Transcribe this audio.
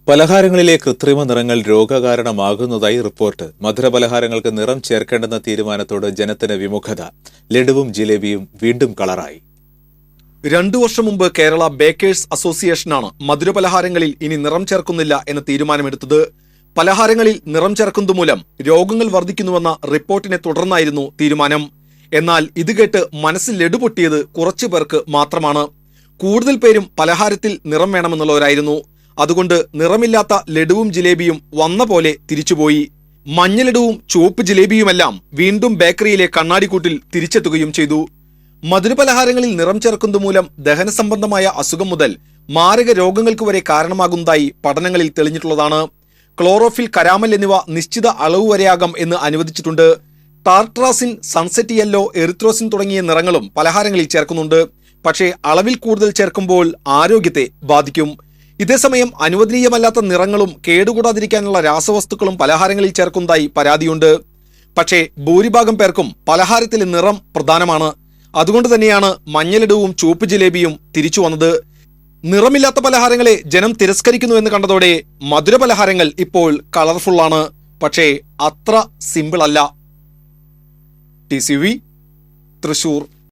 പലഹാരങ്ങളിലെ കൃത്രിമ നിറങ്ങൾ രോഗകാരണമാകുന്നതായി റിപ്പോർട്ട്. മധുരപലഹാരങ്ങൾക്ക് നിറം ചേർക്കേണ്ടെന്ന തീരുമാനത്തോട് ജനത്തിന് വിമുഖത. ലഡുവും ജിലേബിയും വീണ്ടും കളറായി. 2 വർഷം മുമ്പ് കേരള ബേക്കേഴ്സ് അസോസിയേഷനാണ് മധുരപലഹാരങ്ങളിൽ ഇനി നിറം ചേർക്കുന്നില്ല എന്ന തീരുമാനമെടുത്തത്. പലഹാരങ്ങളിൽ നിറം ചേർക്കുന്നതുമൂലം രോഗങ്ങൾ വർദ്ധിക്കുന്നുവെന്ന റിപ്പോർട്ടിനെ തുടർന്നായിരുന്നു തീരുമാനം. എന്നാൽ ഇത് കേട്ട് മനസ്സിൽ ലഡു പൊട്ടിയത് കുറച്ചു പേർക്ക് മാത്രമാണ്. കൂടുതൽ പേരും പലഹാരത്തിൽ നിറം വേണമെന്നുള്ളവരായിരുന്നു. അതുകൊണ്ട് നിറമില്ലാത്ത ലഡുവും ജിലേബിയും വന്ന പോലെ തിരിച്ചുപോയി. മഞ്ഞ ലഡുവും ചുവപ്പ് ജിലേബിയുമെല്ലാം വീണ്ടും ബേക്കറിയിലെ കണ്ണാടിക്കൂട്ടിൽ തിരിച്ചെത്തുകയും ചെയ്തു. മധുരപലഹാരങ്ങളിൽ നിറം ചേർക്കുന്നതുമൂലം ദഹന സംബന്ധമായ അസുഖം മുതൽ മാരക രോഗങ്ങൾക്ക് വരെ കാരണമാകുന്നതായി പഠനങ്ങളിൽ തെളിഞ്ഞിട്ടുള്ളതാണ്. ക്ലോറോഫിൽ, കരാമൽ എന്നിവ നിശ്ചിത അളവ് വരെയാകാം എന്ന് അനുവദിച്ചിട്ടുണ്ട്. ടാർട്രാസിൻ, സൺസെറ്റ് യെല്ലോ, എറിത്രോസിൻ തുടങ്ങിയ നിറങ്ങളും പലഹാരങ്ങളിൽ ചേർക്കുന്നുണ്ട്. പക്ഷേ അളവിൽ കൂടുതൽ ചേർക്കുമ്പോൾ ആരോഗ്യത്തെ ബാധിക്കും. ഇതേസമയം അനുവദനീയമല്ലാത്ത നിറങ്ങളും കേടുകൂടാതിരിക്കാനുള്ള രാസവസ്തുക്കളും പലഹാരങ്ങളിൽ ചേർക്കുന്നതായി പരാതിയുണ്ട്. പക്ഷേ ഭൂരിഭാഗം പേർക്കും പലഹാരത്തിലെ നിറം പ്രധാനമാണ്. അതുകൊണ്ട് തന്നെയാണ് മഞ്ഞലഡുവും ചുവപ്പ് ജിലേബിയും തിരിച്ചു വന്നത്. നിറമില്ലാത്ത പലഹാരങ്ങളെ ജനം തിരസ്കരിക്കുന്നുവെന്ന് കണ്ടതോടെ മധുരപലഹാരങ്ങൾ ഇപ്പോൾ കളർഫുള്ളാണ്. പക്ഷേ അത്ര സിമ്പിൾ അല്ല. TCV തൃശൂർ.